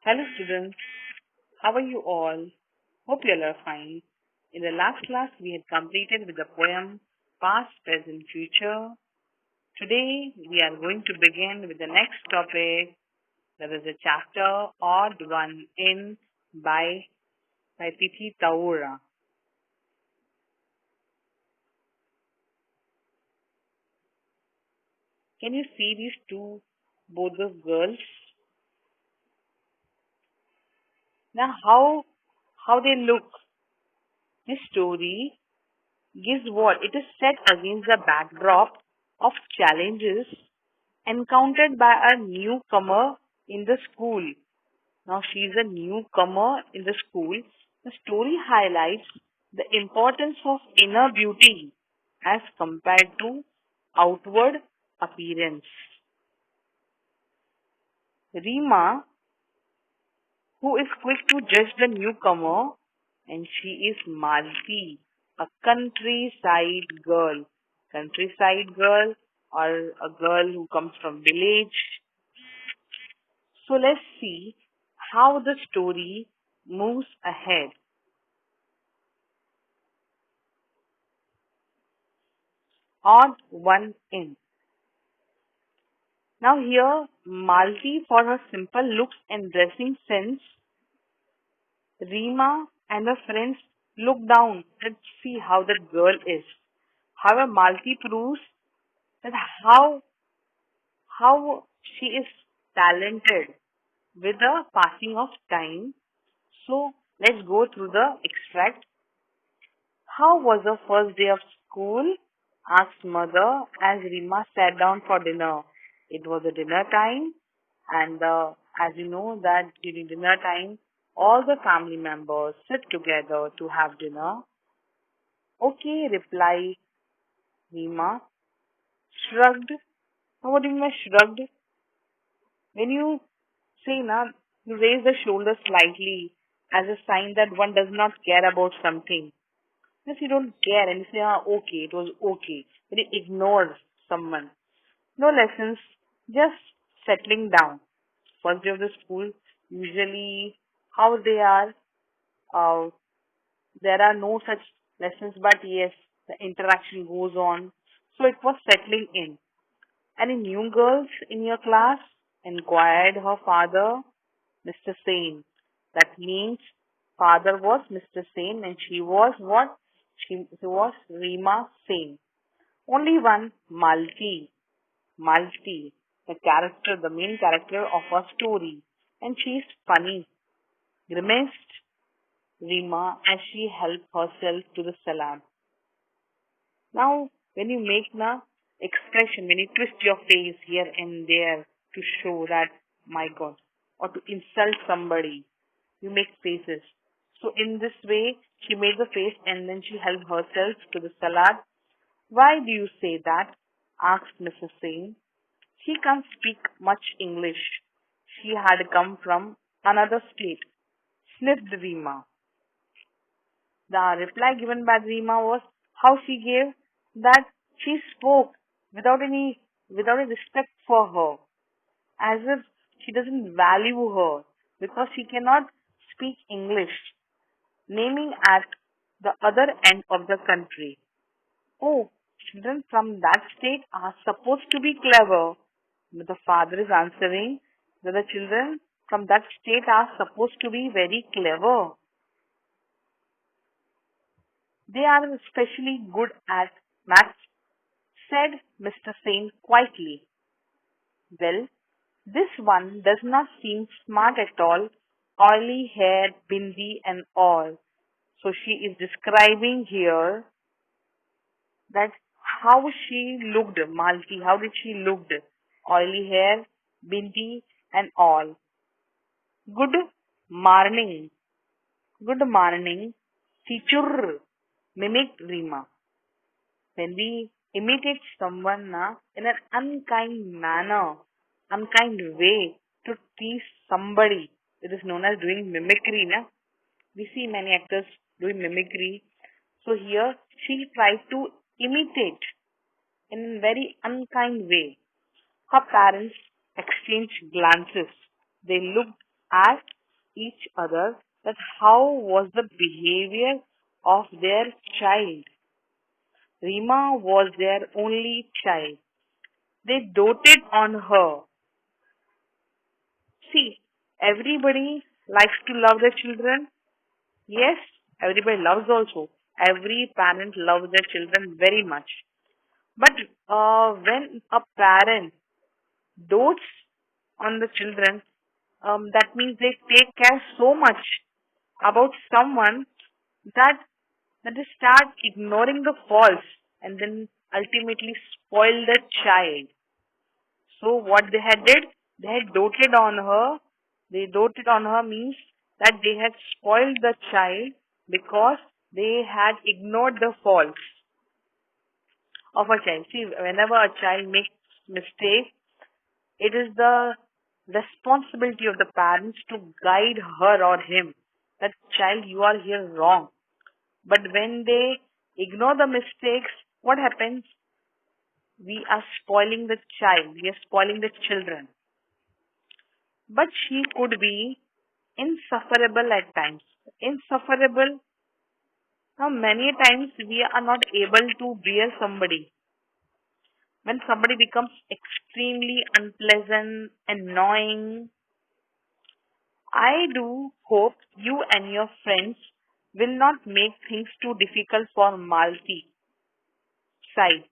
Hello students, how are you all? Hope you all are fine. In the last class, we had completed with the poem Past, Present, Future. Today, we are going to begin with the next topic. That is a chapter Odd One In by Tithi Taura. Can you see these two, both those girls? Now, how they look? This story gives what? It is set against the backdrop of challenges encountered by a newcomer in the school. Now she is a newcomer in the school. The story highlights the importance of inner beauty as compared to outward appearance. Rima, who is quick to judge the newcomer, and she is Malti, a countryside girl or a girl who comes from village. So let's see how the story moves ahead. Odd one in. Now here, Malti for her simple looks and dressing sense, Rima and her friends look down. Let's see how that girl is. However, Malti proves that how she is talented with the passing of time. So let's go through the extract. How was the first day of school? Asked mother as Rima sat down for dinner. It was a dinner time, and as you know that during dinner time, all the family members sit together to have dinner. Okay, reply Rima. Shrugged. Now what do you mean by shrugged? When you say na, you raise the shoulders slightly as a sign that one does not care about something. If you don't care and you say, okay, it was okay, but you ignore someone. No lessons, just settling down. First day of the school, usually how they are, uh, there are no such lessons, but yes, the interaction goes on. So it was settling in. Any new girls in your class? Inquired her father, Mr. Sane. That means father was Mr. Sane and she was what? She was Rima Sane. Only one, Malti. Malti, the main character of a story. And she's funny, grimaced Rima as she helped herself to the salad. Now, when you make the expression, when you twist your face here and there to show that, my God, or to insult somebody, you make faces. So in this way, she made the face and then she helped herself to the salad. Why do you say that? Asked Mrs. Singh. She can't speak much English. She had come from another state, sniffed Rima. The reply given by Rima was how she gave that she spoke without without any respect for her, as if she doesn't value her because she cannot speak English, naming at the other end of the country. Oh, children from that state are supposed to be clever. But the father is answering that the children from that state are supposed to be very clever. They are especially good at maths, said Mr. Sain quietly. Well, this one does not seem smart at all. Oily hair, bindi and all. So she is describing here that how she looked, Malti, how did she looked? Oily hair, bindi and all. Good morning. Good morning. Teacher, mimicked Rima. When we imitate someone in an unkind manner, unkind way to tease somebody, it is known as doing mimicry. Na? We see many actors doing mimicry. So here she tried to imitate in a very unkind way. Her parents exchanged glances. They looked asked each other that how was the behavior of their child. Rima was their only child. They doted on her. See, everybody likes to love their children. Yes, everybody loves also. Every parent loves their children very much. But when a parent dotes on the children, that means they take care so much about someone that they start ignoring the faults and then ultimately spoil the child. So what they had did, they had doted on her. They doted on her means that they had spoiled the child because they had ignored the faults of a child. See, whenever a child makes mistake, it is the responsibility of the parents to guide her or him. That child, you are here wrong. But when they ignore the mistakes, what happens? We are spoiling the child. We are spoiling the children. But she could be insufferable at times. Insufferable. Now, many times we are not able to bear somebody. When somebody becomes extremely unpleasant, annoying, I do hope you and your friends will not make things too difficult for Malti side.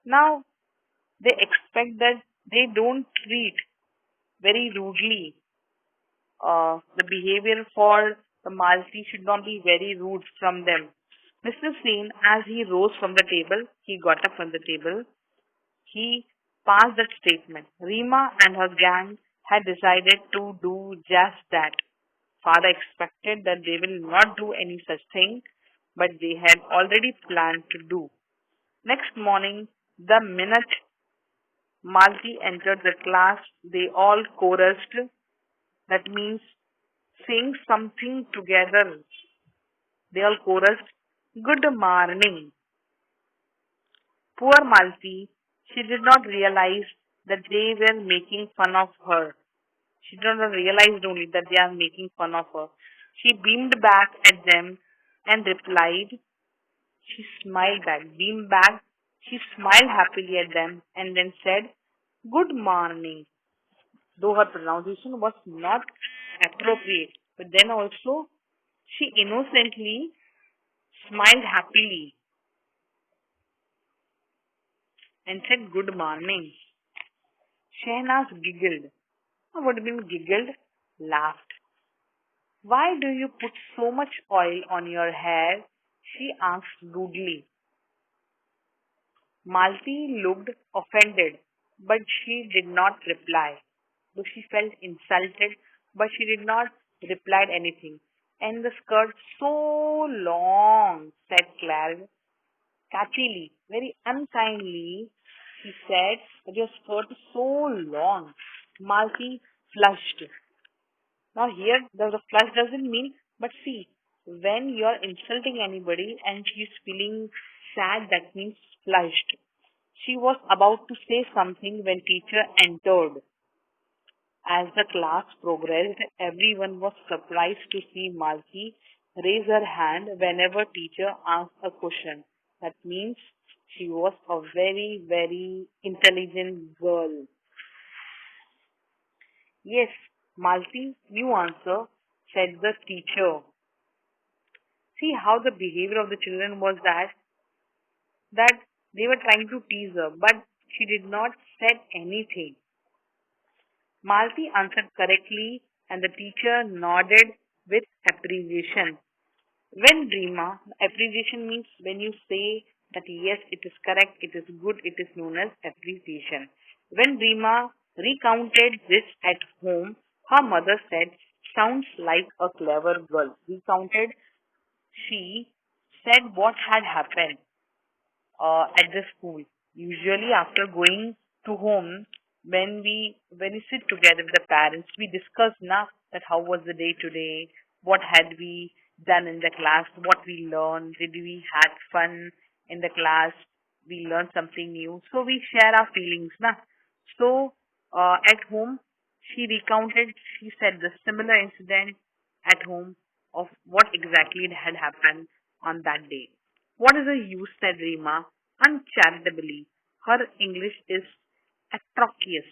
Now, they expect that they don't treat very rudely. The behavior for the Malti should not be very rude from them. Mr. Sen, as he rose from the table, he got up from the table, he passed that statement. Rima and her gang had decided to do just that. Father expected that they will not do any such thing, but they had already planned to do. Next morning, the minute Malti entered the class, they all chorused. That means saying something together. They all chorused, "Good morning." Poor Malti, she did not realize that they were making fun of her. She did not realize only that they are making fun of her. She beamed back at them and replied, she smiled back, beamed back, she smiled happily at them and then said, "Good morning." Though her pronunciation was not appropriate, but then also she innocently smiled happily and said, "Good morning." Shehnaz giggled. What do you mean giggled? Laughed. "Why do you put so much oil on your hair?" she asked rudely. Malti looked offended, but she did not reply. Though she felt insulted, but she did not reply anything. "And the skirt so long," said Claire, catchily, very unkindly. She said that your skirt is so long. Malti flushed. Now here the flush doesn't mean, but see, when you're insulting anybody and she's feeling sad, that means flushed. She was about to say something when teacher entered. As the class progressed, everyone was surprised to see Malki raise her hand whenever teacher asked a question. That means she was a very, very intelligent girl. "Yes, Malti, you answer," said the teacher. See how the behavior of the children was that they were trying to tease her, but she did not said anything. Malti answered correctly and the teacher nodded with appreciation. When Rima, appreciation means when you say that yes, it is correct, it is good, it is known as appreciation. When Rima recounted this at home, her mother said, "Sounds like a clever girl." Recounted, she said what had happened at the school. Usually after going to home, when we sit together with the parents, we discuss now that how was the day today, what had we done in the class, what we learned, did we had fun in the class, we learned something new. So we share our feelings now. So at home, She recounted, she said, the similar incident at home of what exactly had happened on that day. What is the use, said Rima, uncharitably. Her English is atrocious,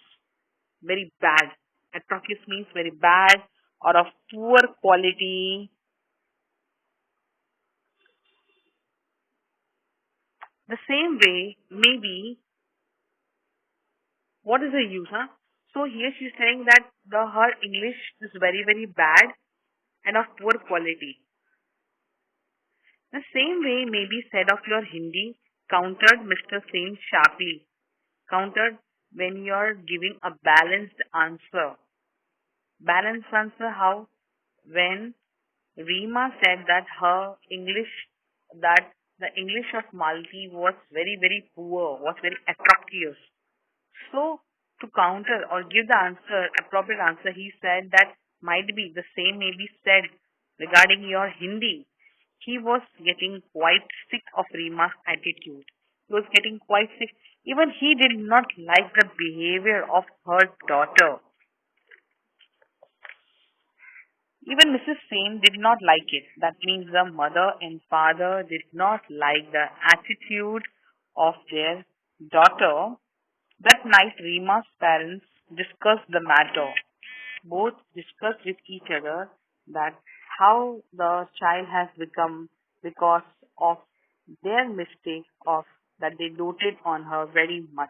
very bad. Atrocious means very bad or of poor quality. The same way, maybe, what is the use, huh? So here she's saying that her English is very, very bad and of poor quality. The same way may be said of your Hindi, countered Mr. Sen sharply. Countered when you're giving a balanced answer. Balanced answer how? When Reema said that that the English of Malti was very, very poor, was very atrocious. So, to counter or give the answer, appropriate answer, he said that might be the same may be said regarding your Hindi. He was getting quite sick of Rima's attitude. He was getting quite sick. Even he did not like the behavior of her daughter. Even Mrs. Sane did not like it. That means the mother and father did not like the attitude of their daughter. That night, Rima's parents discussed the matter. Both discussed with each other that how the child has become because of their mistake of that they doted on her very much.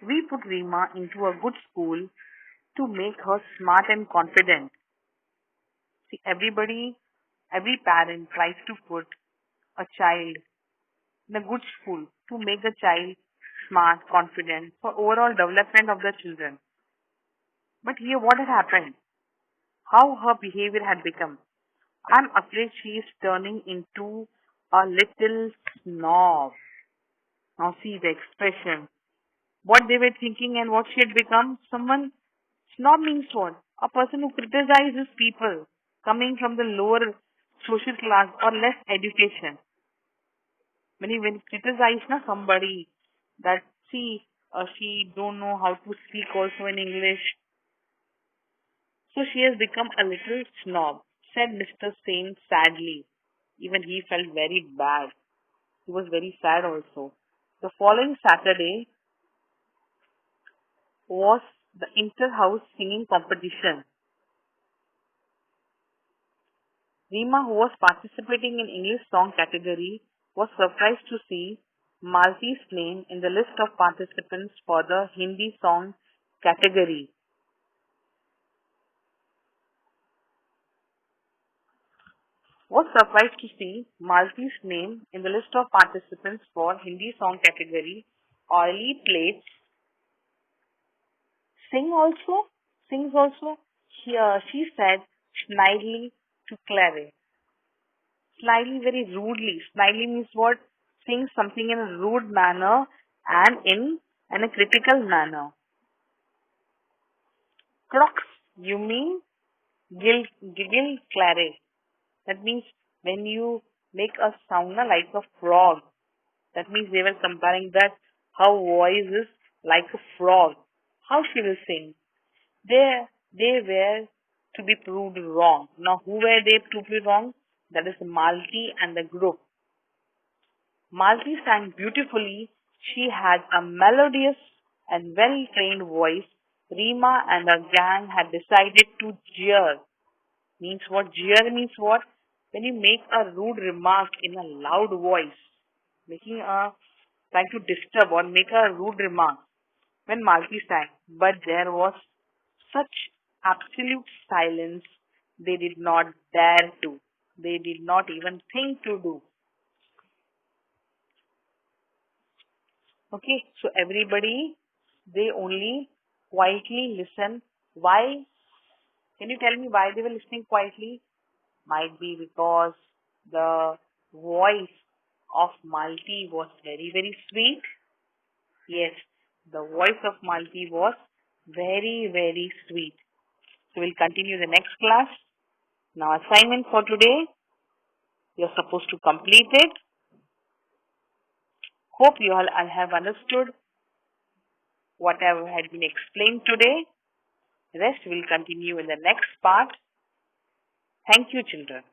We put Rima into a good school to make her smart and confident. See, every parent tries to put a child in a good school to make the child smart, confident for overall development of the children. But here what had happened? How her behavior had become. I'm afraid she is turning into a little snob. Now see the expression. What they were thinking and what she had become. Someone, snob means what? A person who criticizes people coming from the lower social class or less education. When you criticize na somebody that see she don't know how to speak also in English, so she has become a little snob, said Mr. Sain sadly. Even he felt very bad. He was very sad also. The following Saturday was the inter-house singing competition. Rima, who was participating in English song category, was surprised to see Malti's name in the list of participants for the Hindi song category. Was surprised to see Malti's name in the list of participants for Hindi song category. Oily plates sings also. She said snidely to Claire. Slightly, very rudely. Slightly means what? Saying something in a rude manner and in a critical manner. Crocs, you mean giggle clare. That means when you make a sound like a frog. That means they were comparing that her voice is like a frog. How she will sing? They were to be proved wrong. Now who were they to be wrong? That is Malti and the group. Malti sang beautifully. She had a melodious and well trained voice. Rima and her gang had decided to jeer. Means what? Jeer means what? When you make a rude remark in a loud voice, making a trying to disturb or make a rude remark when Malti sang. But there was such absolute silence they did not dare to. They did not even think to do. Okay, so everybody, they only quietly listen. Why? Can you tell me why they were listening quietly? Might be because the voice of Malti was very, very sweet. Yes, the voice of Malti was very, very sweet. So we'll continue the next class. Now assignment for today, you're supposed to complete it. Hope you all have understood whatever had been explained today. Rest will continue in the next part. Thank you, children.